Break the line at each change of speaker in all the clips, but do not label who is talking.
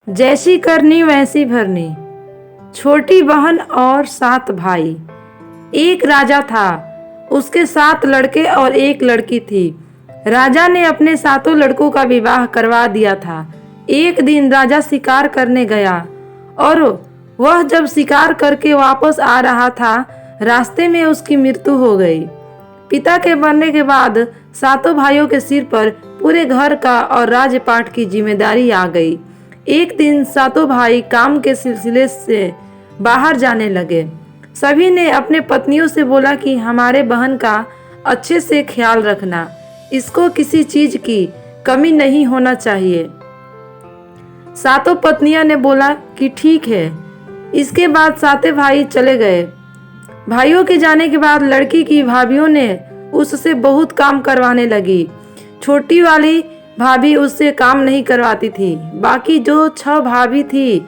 जैसी करनी वैसी भरनी। छोटी बहन और 7 भाई। एक राजा था, उसके 7 लड़के और एक लड़की थी। राजा ने अपने 7 लड़कों का विवाह करवा दिया था। एक दिन राजा शिकार करने गया और वह जब शिकार करके वापस आ रहा था, रास्ते में उसकी मृत्यु हो गई। पिता के मरने के बाद 7 भाइयों के सिर पर पूरे घर का और राजपाट की जिम्मेदारी आ गई। एक दिन 7 भाई काम के सिलसिले से बाहर जाने लगे। सभी ने अपने पत्नियों से बोला कि हमारे बहन का अच्छे से ख्याल रखना, इसको किसी चीज की कमी नहीं होना चाहिए। 7 पत्नियां ने बोला कि ठीक है। इसके बाद 7 भाई चले गए। भाइयों के जाने के बाद लड़की की भाभीियों ने उससे बहुत काम करवाने लगी। छोटी वाली भाभी उससे काम नहीं करवाती थी, बाकी जो 6 भाभी थी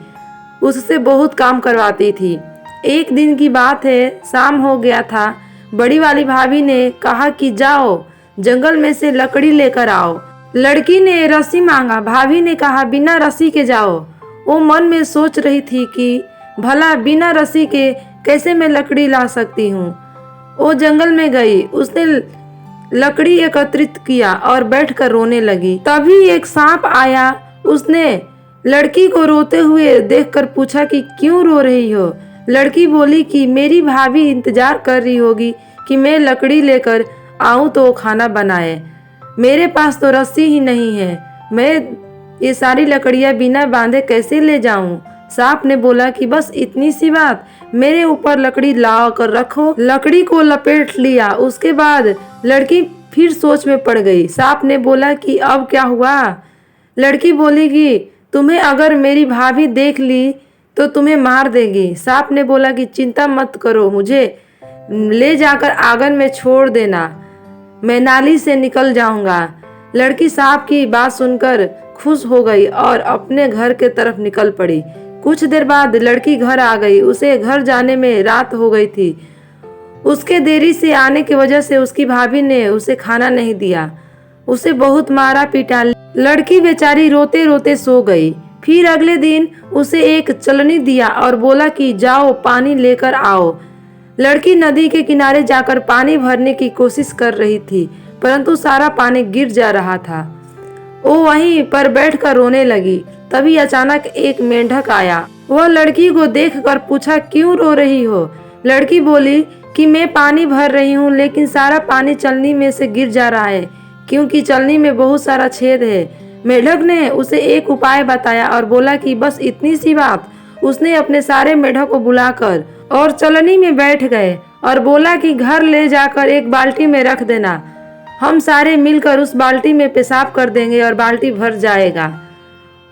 उससे बहुत काम करवाती थी। एक दिन की बात है, शाम हो गया था। बड़ी वाली भाभी ने कहा कि जाओ जंगल में से लकड़ी लेकर आओ। लड़की ने रस्सी मांगा, भाभी ने कहा बिना रस्सी के जाओ। वो मन में सोच रही थी कि भला बिना रस्सी के कैसे मैं लकड़ी ला सकती हूँ। वो जंगल में गई, उसने लकड़ी एकत्रित किया और बैठकर रोने लगी। तभी एक सांप आया। उसने लड़की को रोते हुए देखकर पूछा कि क्यों रो रही हो। लड़की बोली कि मेरी भाभी इंतजार कर रही होगी कि मैं लकड़ी लेकर आऊं तो खाना बनाए। मेरे पास तो रस्सी ही नहीं है, मैं ये सारी लकड़ियां बिना बांधे कैसे ले जाऊं। सांप ने बोला कि बस इतनी सी बात, मेरे ऊपर लकड़ी ला कर रखो। लकड़ी को लपेट लिया। उसके बाद लड़की फिर सोच में पड़ गई। सांप ने बोला कि अब क्या हुआ। लड़की बोली कि तुम्हें अगर मेरी भाभी देख ली तो तुम्हें मार देगी। सांप ने बोला कि चिंता मत करो, मुझे ले जाकर आंगन में छोड़ देना, मैं नाली से निकल जाऊंगा। लड़की सांप की बात सुनकर खुश हो गई और अपने घर के तरफ निकल पड़ी। कुछ देर बाद लड़की घर आ गई। उसे घर जाने में रात हो गई थी। उसके देरी से आने की वजह से उसकी भाभी ने उसे खाना नहीं दिया, उसे बहुत मारा पीटा। लड़की बेचारी रोते रोते सो गई। फिर अगले दिन उसे एक चलनी दिया और बोला कि जाओ पानी लेकर आओ। लड़की नदी के किनारे जाकर पानी भरने की कोशिश कर रही थी, परंतु सारा पानी गिर जा रहा था। वो वहीं पर बैठकर रोने लगी। तभी अचानक एक मेंढक आया। वह लड़की को देखकर पूछा क्यों रो रही हो। लड़की बोली कि मैं पानी भर रही हूँ, लेकिन सारा पानी चलनी में से गिर जा रहा है क्योंकि चलनी में बहुत सारा छेद है। मेढक ने उसे एक उपाय बताया और बोला कि बस इतनी सी बात। उसने अपने सारे मेढक को बुलाकर और चलनी में बैठ गए और बोला कि घर ले जाकर एक बाल्टी में रख देना, हम सारे मिलकर उस बाल्टी में पेशाब कर देंगे और बाल्टी भर जाएगा।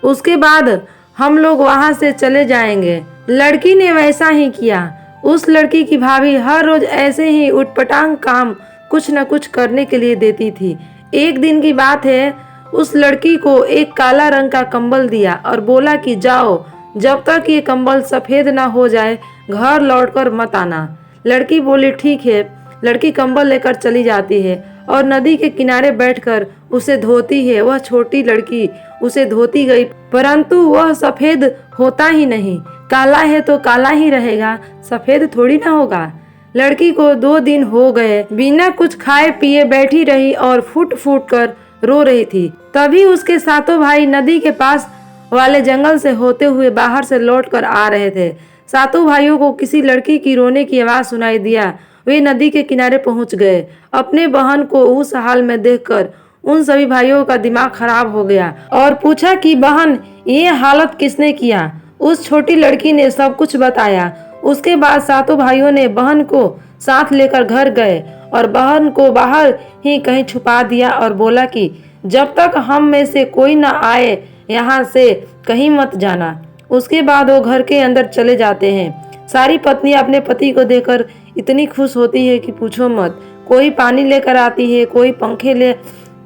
उसके बाद हम लोग वहां से चले जाएंगे। लड़की ने वैसा ही किया। उस लड़की की भाभी हर रोज ऐसे ही उटपटांग काम कुछ न कुछ करने के लिए देती थी। एक दिन की बात है, उस लड़की को एक काला रंग का कंबल दिया और बोला कि जाओ, जब तक ये कंबल सफेद ना हो जाए घर लौटकर मत आना। लड़की बोली ठीक है। लड़की कंबल लेकर चली जाती है और नदी के किनारे बैठकर उसे धोती है। वह छोटी लड़की उसे धोती गई, परंतु वह सफेद होता ही नहीं। काला है तो काला ही रहेगा, सफेद थोड़ी ना होगा। लड़की को 2 दिन हो गए, बिना कुछ खाए पिए बैठी रही और फूट फूट कर रो रही थी। तभी उसके 7 भाई नदी के पास वाले जंगल से होते हुए बाहर से लौट कर आ रहे थे। 7 भाइयों को किसी लड़की की रोने की आवाज सुनाई दिया। वे नदी के किनारे पहुंच गए। अपने बहन को उस हाल में देखकर उन सभी भाइयों का दिमाग खराब हो गया और पूछा कि बहन, ये हालत किसने किया। उस छोटी लड़की ने सब कुछ बताया। उसके बाद 7 भाइयों ने बहन को साथ लेकर घर गए और बहन को बाहर ही कहीं छुपा दिया और बोला कि जब तक हम में से कोई न आए यहाँ से कहीं मत जाना। उसके बाद वो घर के अंदर चले जाते हैं। सारी पत्नियां अपने पति को देखकर इतनी खुश होती है कि पूछो मत। कोई पानी लेकर आती है, कोई पंखे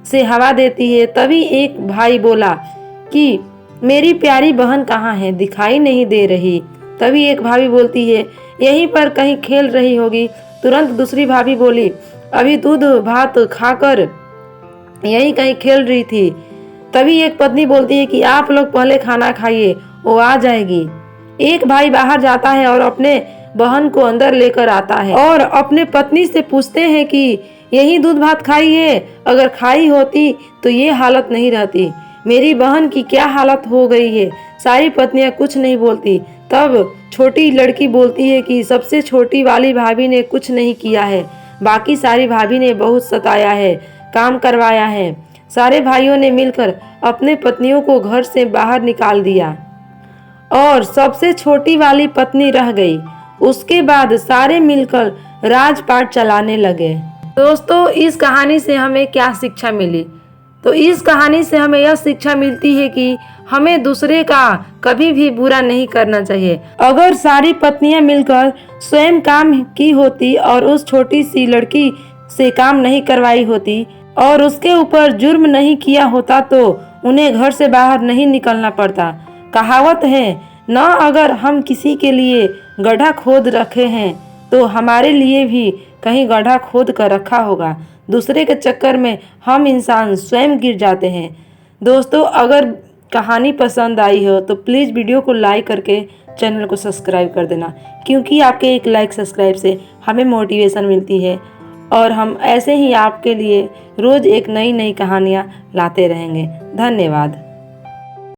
से हवा देती है। तभी एक भाई बोला कि मेरी प्यारी बहन कहाँ है, दिखाई नहीं दे रही। तभी एक भाभी बोलती है यहीं पर कहीं खेल रही होगी। तुरंत दूसरी भाभी बोली अभी दूध भात खाकर यहीं कहीं खेल रही थी। तभी एक पत्नी बोलती है कि आप लोग पहले खाना खाइए वो आ जाएगी। एक भाई बाहर जाता है और अपने बहन को अंदर लेकर आता है और अपने पत्नी से पूछते हैं कि यही दूध भात खाई है, अगर खाई होती तो ये हालत नहीं रहती। मेरी बहन की क्या हालत हो गई है। सारी पत्नियां कुछ नहीं बोलती। तब छोटी लड़की बोलती है कि सबसे छोटी वाली भाभी ने कुछ नहीं किया है, बाकी सारी भाभी ने बहुत सताया है, काम करवाया है। सारे भाइयों ने मिलकर अपने पत्नियों को घर से बाहर निकाल दिया और सबसे छोटी वाली पत्नी रह गई। उसके बाद सारे मिलकर राजपाट चलाने लगे। दोस्तों, इस कहानी से हमें क्या शिक्षा मिली? तो इस कहानी से हमें यह शिक्षा मिलती है कि हमें दूसरे का कभी भी बुरा नहीं करना चाहिए। अगर सारी पत्नियां मिलकर स्वयं काम की होती और उस छोटी सी लड़की से काम नहीं करवाई होती और उसके ऊपर जुर्म नहीं किया होता तो उन्हें घर से बाहर नहीं निकलना पड़ता। कहावत है न, अगर हम किसी के लिए गड्ढा खोद रखे हैं तो हमारे लिए भी कहीं गड्ढा खोद कर रखा होगा। दूसरे के चक्कर में हम इंसान स्वयं गिर जाते हैं। दोस्तों, अगर कहानी पसंद आई हो तो प्लीज़ वीडियो को लाइक करके चैनल को सब्सक्राइब कर देना, क्योंकि आपके एक लाइक सब्सक्राइब से हमें मोटिवेशन मिलती है और हम ऐसे ही आपके लिए रोज़ एक नई नई कहानियाँ लाते रहेंगे। धन्यवाद।